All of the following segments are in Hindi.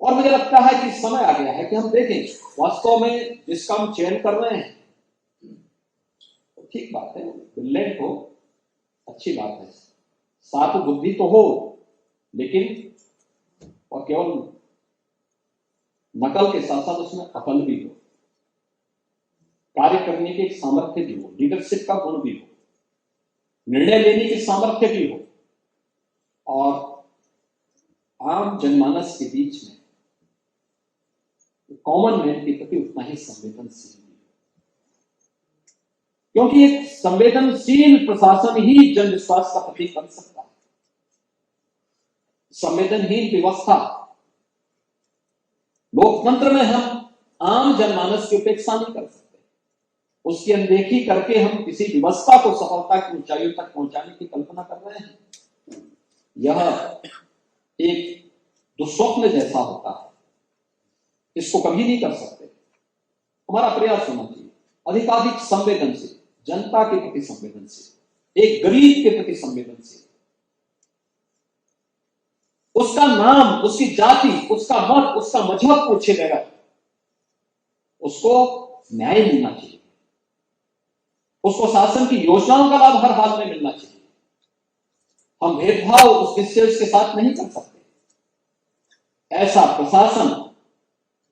और मुझे लगता है कि समय आ गया है कि हम देखें वास्तव में जिसका हम चयन कर रहे हैं, तो ठीक बात है, ब्रिलियंट हो, अच्छी बात है, साथ बुद्धि तो हो, लेकिन और केवल नकल के साथ साथ उसमें अकल भी हो, कार्य करने की एक सामर्थ्य भी हो, लीडरशिप का गुण भी हो, निर्णय लेने की सामर्थ्य भी हो, और आम जनमानस के बीच में कॉमन मैन के प्रति उतना ही संवेदनशील भी हो, क्योंकि एक संवेदनशील प्रशासन ही जन विश्वास का प्रतीक बन सकता है। संवेदनहीन व्यवस्था, लोकतंत्र में हम आम जनमानस की उपेक्षा नहीं कर सकते, उसकी अनदेखी करके हम किसी व्यवस्था को सफलता की ऊंचाइयों तक पहुंचाने की कल्पना कर रहे हैं। यह एक दुस्वप्न जैसा होता है, इसको कभी नहीं कर सकते। हमारा प्रयास होना चाहिए अधिकाधिक संवेदनशील, जनता के प्रति संवेदनशील, एक गरीब के प्रति संवेदनशील, उसका नाम, उसकी जाति, उसका मत, उसका मजहब पूछे बगैर उसको न्याय मिलना चाहिए, उसको शासन की योजनाओं का लाभ हर हाल में मिलना चाहिए। हम भेदभाव उस विशेष के साथ नहीं कर सकते। ऐसा प्रशासन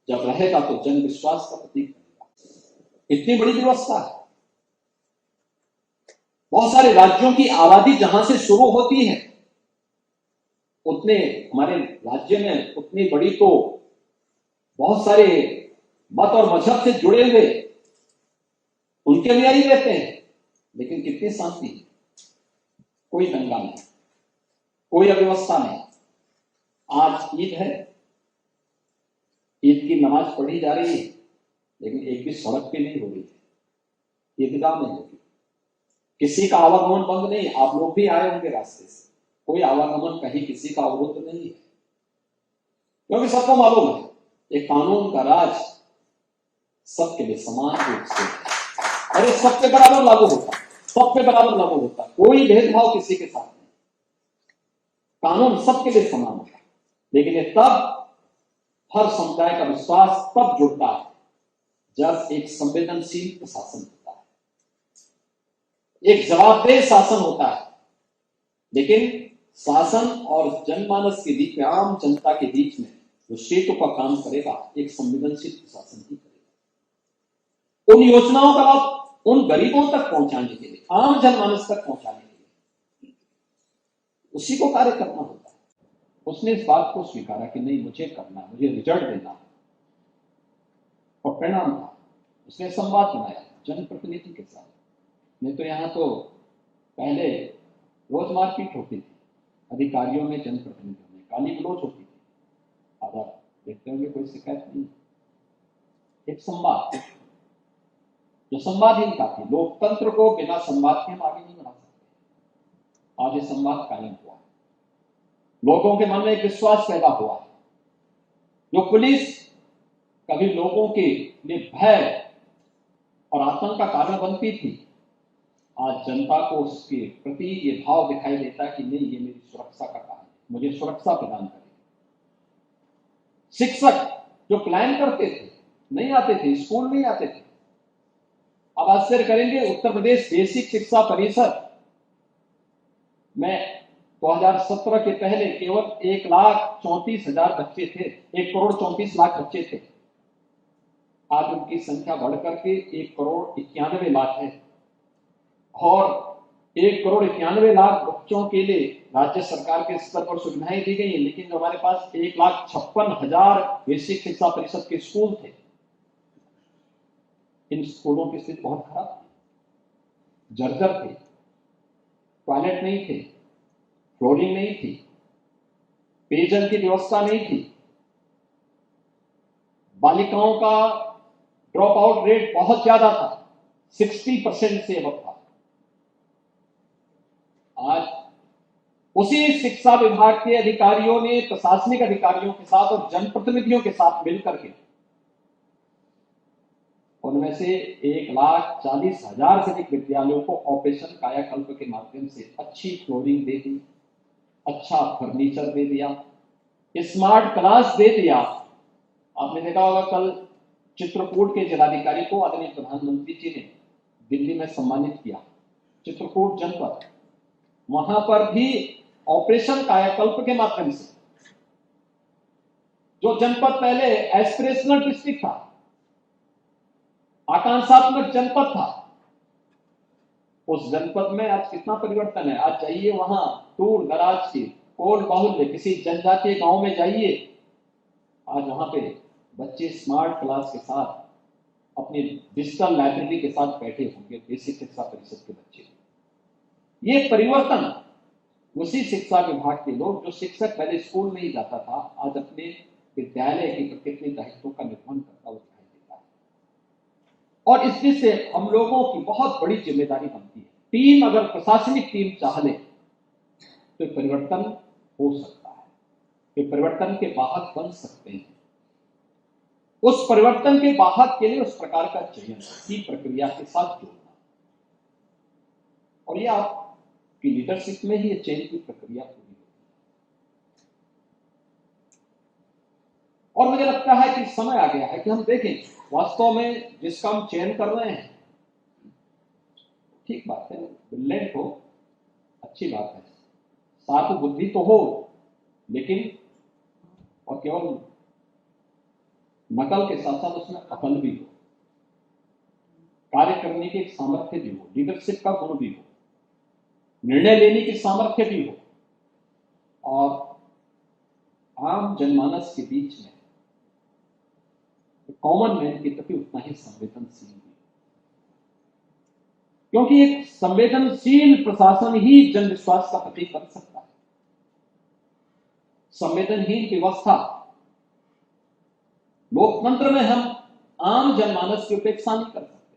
जब रहेगा तो जन विश्वास का प्रतीक बनेगा। इतनी बड़ी व्यवस्था है, बहुत सारे राज्यों की आबादी जहां से शुरू होती है, उतने हमारे राज्य में उतनी बड़ी तो बहुत सारे मत और मजहब से जुड़े हुए उनके अनुयायी रहते हैं, लेकिन कितनी शांति है, कोई दंगा नहीं, कोई अव्यवस्था नहीं। आज ईद है, ईद की नमाज पढ़ी जा रही है, लेकिन एक भी सड़क पे नहीं हो रही है, ईदगाह में होगी, किसी का आवागमन बंद नहीं। आप लोग भी आए होंगे रास्ते से, कोई आवागमन कहीं किसी का अवरुद्ध नहीं है, क्योंकि सबको मालूम है ये कानून का राज सबके लिए समान रूप से है और ये सब पे बराबर लागू होता है, सब पे बराबर लागू होता है, कोई भेदभाव किसी के साथ नहीं, कानून सबके लिए समान होता है। लेकिन ये तब हर समुदाय का विश्वास तब जुड़ता है जब एक संवेदनशील प्रशासन होता है, एक जवाबदेह शासन होता है। लेकिन शासन और जनमानस के बीच में, आम जनता के बीच में जो सेतु का काम करेगा, एक संवेदनशील प्रशासन ही करेगा। उन योजनाओं का लाभ उन गरीबों तक पहुंचाने के लिए, आम जनमानस तक पहुंचाने के लिए उसी को कार्य करना होता है। उसने इस बात को स्वीकारा कि नहीं, मुझे करना है, मुझे रिजल्ट देना है, और परिणाम था उसने संवाद बनाया जनप्रतिनिधि के साथ। नहीं तो यहाँ तो पहले रोज मारपीट होती थी, अधिकारियों में जनप्रतिनिधियों में गाली गलौज होती थी। अब आप देखते होंगे कोई शिकायत नहीं, एक संवाद, जो संवादहीनता थी, लोकतंत्र को बिना संवाद के हम आगे नहीं बढ़ा सकते। आज ये संवाद कायम हुआ, लोगों के मन में एक विश्वास पैदा हुआ। जो पुलिस कभी लोगों के लिए भय और आतंक का कारण बनती थी, आज जनता को उसके प्रति ये भाव दिखाई देता है कि नहीं, ये मेरी सुरक्षा का कारण है, मुझे सुरक्षा प्रदान करें। शिक्षक जो प्लान करते थे, नहीं आते थे, स्कूल नहीं आते थे, अब आश्चर्य करेंगे, उत्तर प्रदेश बेसिक शिक्षा परिषद में 2017 के पहले केवल 1,34,000 बच्चे थे, 1,34,00,000 बच्चे थे। आज उनकी संख्या बढ़कर के 1,91,00,000 है, और 1,91,00,000 बच्चों के लिए राज्य सरकार के स्तर पर सुविधाएं दी गई है। लेकिन जो हमारे पास 1,56,000 बेसिक शिक्षा परिषद के स्कूल थे, इन स्कूलों की स्थिति बहुत खराब थी, जर्जर थे, टॉयलेट नहीं थे, फ्लोरिंग नहीं थी, पेयजल की व्यवस्था नहीं थी, बालिकाओं का ड्रॉप आउट रेट बहुत ज्यादा था, 60% से अब था। आज उसी शिक्षा विभाग के अधिकारियों ने प्रशासनिक अधिकारियों के साथ और जनप्रतिनिधियों के साथ मिलकर के उनमें से 1,40,000 से अधिक विद्यालयों को ऑपरेशन कायाकल्प के माध्यम से अच्छी फ्लोरिंग दे दी, अच्छा फर्नीचर दे दिया, स्मार्ट क्लास दे दिया। आपने देखा होगा कल चित्रकूट के जिलाधिकारी को आदरणीय प्रधानमंत्री जी ने दिल्ली में सम्मानित किया। चित्रकूट जनपद, वहां पर भी ऑपरेशन कायाकल्प के माध्यम से, जो जनपद पहले एस्पिरेशनल डिस्ट्रिक्ट था, आकांक्षात्मक जनपद था, उस जनपद में आज कितना परिवर्तन है। आज जाइए वहां दूर दराज के कोल बाहुल्य किसी जनजातीय गांव में जाइए, आज वहां पे बच्चे स्मार्ट क्लास के साथ अपनी डिजिटल लाइब्रेरी के साथ बैठे होंगे, बेसिक शिक्षा परिषद के बच्चे। ये परिवर्तन उसी शिक्षा विभाग के लोग, जो शिक्षक पहले स्कूल में ही जाता था, आज अपने विद्यालय के प्रति अपने दायित्वों का निर्वहन करता हुआ दिखाई देता है। और इसमें से हम लोगों की बहुत बड़ी जिम्मेदारी बनती है। टीम, अगर प्रशासनिक टीम चाह ले तो परिवर्तन हो सकता है, वे परिवर्तन के वाहक बन सकते हैं। उस परिवर्तन के वाहक के लिए उस प्रकार का चयन की प्रक्रिया के साथ जोड़ना, और ये आपकी लीडरशिप में ही चयन की प्रक्रिया पूरी होती है। और मुझे लगता है कि समय आ गया है कि हम देखें वास्तव में जिसका हम चयन कर रहे हैं, ठीक बात है, ब्रिलियंट हो, अच्छी बात है, साथ बुद्धि तो हो, लेकिन और केवल नकल के साथ साथ उसमें अकल भी हो, कार्य करने की सामर्थ्य भी हो, लीडरशिप का गुण भी हो, निर्णय लेने की सामर्थ्य भी हो, और आम जनमानस के बीच में कॉमन मैन के प्रति उतना ही संवेदनशील भी, क्योंकि एक संवेदनशील प्रशासन ही जन विश्वास का प्रतीक बन सकता है। संवेदनहीन व्यवस्था, लोकतंत्र में हम आम जनमानस की उपेक्षा नहीं कर सकते,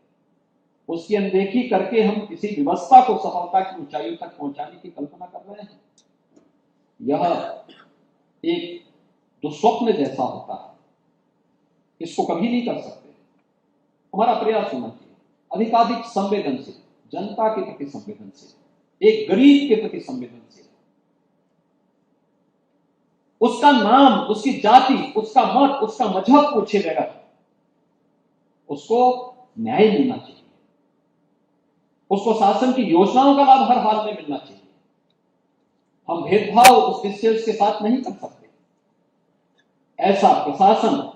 उसकी अनदेखी करके हम किसी व्यवस्था को सफलता की ऊंचाइयों तक पहुंचाने की कल्पना कर रहे हैं। यह एक दुस्वप्न जैसा होता है, इसको कभी नहीं कर सकते। हमारा प्रयास होना चाहिए अधिकाधिक संवेदनशील, जनता के प्रति संवेदनशील, एक गरीब के प्रति संवेदनशील, उसका नाम, उसकी जाति, उसका मत, उसका मजहब पूछे बगैर उसको न्याय मिलना चाहिए, उसको शासन की योजनाओं का लाभ हर हाल में मिलना चाहिए। हम भेदभाव उस दृष्टि के साथ नहीं कर सकते। ऐसा प्रशासन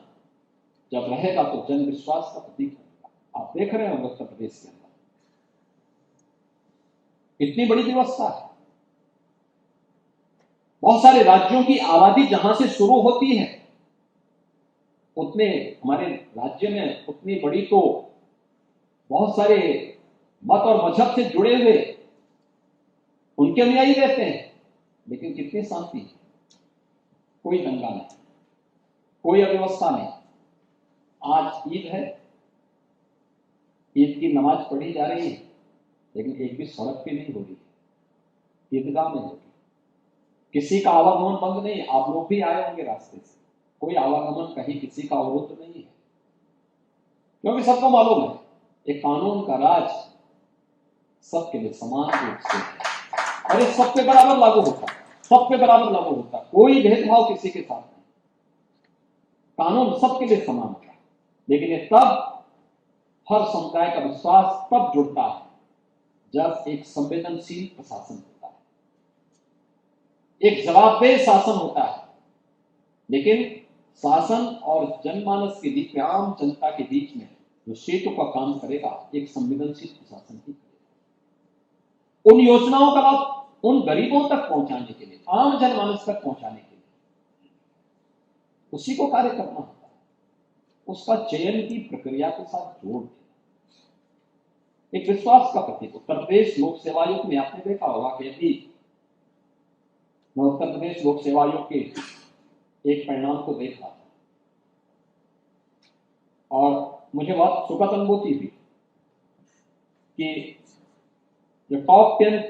जब रहेगा तो जन विश्वास का प्रतीक रहेगा। आप देख रहे हैं उत्तर प्रदेश के अंदर इतनी बड़ी व्यवस्था है, बहुत सारे राज्यों की आबादी जहां से शुरू होती है, उतने हमारे राज्य में उतनी बड़ी तो बहुत सारे मत और मजहब से जुड़े हुए उनके अनुयायी रहते हैं, लेकिन कितनी शांति, कोई दंगा नहीं, कोई अव्यवस्था नहीं। आज ईद है, ईद की नमाज पढ़ी जा रही है, लेकिन एक भी सड़क पे नहीं हो रही है, ईदगाह में होगी। किसी का आवागमन बंद नहीं, आप लोग भी आए होंगे रास्ते से, कोई आवागमन कहीं किसी का अवरुद्ध नहीं है, क्योंकि सबको मालूम है एक कानून का राज सबके लिए समान रूप से है और ये सब पे बराबर लागू होता है, सब पे बराबर लागू होता है, कोई भेदभाव किसी के साथ नहीं, कानून सबके लिए समान होता है। लेकिन ये तब हर समुदाय का विश्वास तब जुड़ता है जब एक संवेदनशील प्रशासन होता है, एक जवाबदेह शासन होता है। लेकिन शासन और जनमानस के बीच में, आम जनता के बीच में जो सेतु का काम करेगा, एक संवेदनशील प्रशासन ही करेगा। उन योजनाओं का लाभ उन गरीबों तक पहुंचाने के लिए, आम जनमानस तक पहुंचाने के लिए उसी को कार्य करना होता है, उसका चयन की प्रक्रिया के साथ जोड़ देना, एक विश्वास का प्रतीक। उत्तर प्रदेश लोक सेवा आयोग में आपने देखा होगा कि यदि मैं उत्तर प्रदेश लोक सेवा आयोग के एक परिणाम को देख रहा था और मुझे बहुत सुखद अनुभूति हुई कि जो टॉप 10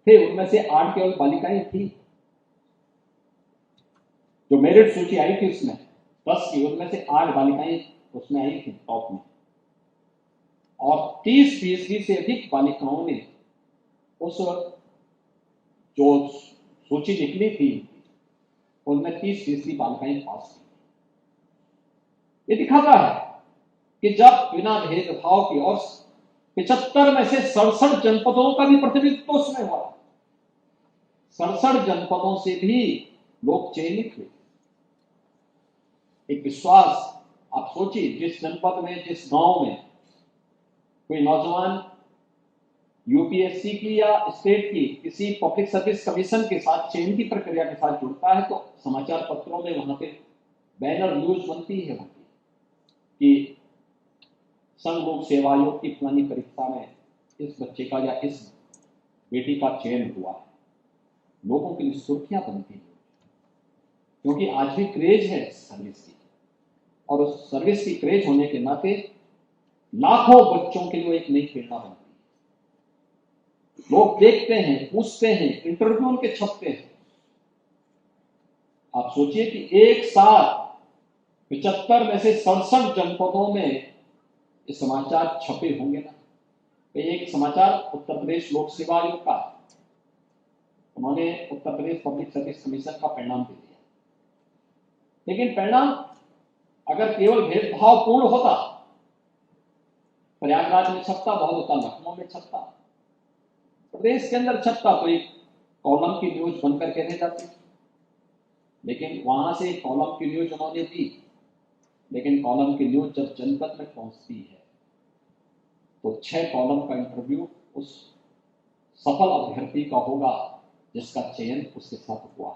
थे उनमें से 8 केवल बालिकाएं थी। जो मेरिट सूची आई थी उसमें 10 की, उनमें से 8 बालिकाएं उसमें आई थी टॉप में, और 30% से अधिक बालिकाओं ने उस जो सूची निकली थी उनमें 30% बालिकाएं पास हुई। ये दिखाता है कि जब बिना भेदभाव की, और 75 में से 67 जनपदों का भी प्रतिनिधित्व उसमें हुआ, 67 जनपदों से भी लोग चयनित हुए। एक विश्वास, आप सोचिए, जिस जनपद में, जिस गांव में कोई नौजवान यूपीएससी की या स्टेट की किसी पब्लिक सर्विस कमीशन के साथ चयन की प्रक्रिया के साथ जुड़ता है, तो समाचार पत्रों में वहां पे बैनर न्यूज बनती है कि संघ लोक सेवा आयोग की फलानी परीक्षा में इस बच्चे का या इस बेटी का चयन हुआ है। लोगों के लिए सुर्खियां बनती है, क्योंकि आज भी क्रेज है सर्विस की, और उस सर्विस की क्रेज होने के नाते लाखों बच्चों के लिए एक नई प्रेरणा बनती है। लोग देखते हैं, पूछते हैं, इंटरव्यू उनके छपते हैं। आप सोचिए कि एक साथ 75 में से 67 जनपदों में ये समाचार छपे होंगे ना। तो एक समाचार उत्तर प्रदेश लोक सेवा आयोग का, उन्होंने Uttar Pradesh public service commission का परिणाम दे दिया, लेकिन परिणाम अगर केवल भेदभावपूर्ण होता, प्रयागराज में छपता, बहुत होता लखनऊ में छपता, प्रदेश के अंदर छपता, तो एक कॉलम की न्यूज बनकर के रह जाती। लेकिन वहां से कॉलम की न्यूज उन्होंने दी, लेकिन कॉलम की न्यूज जब जनपद में पहुंचती है तो 6 कॉलम का इंटरव्यू उस सफल अभ्यर्थी का होगा जिसका चयन उसके साथ हुआ।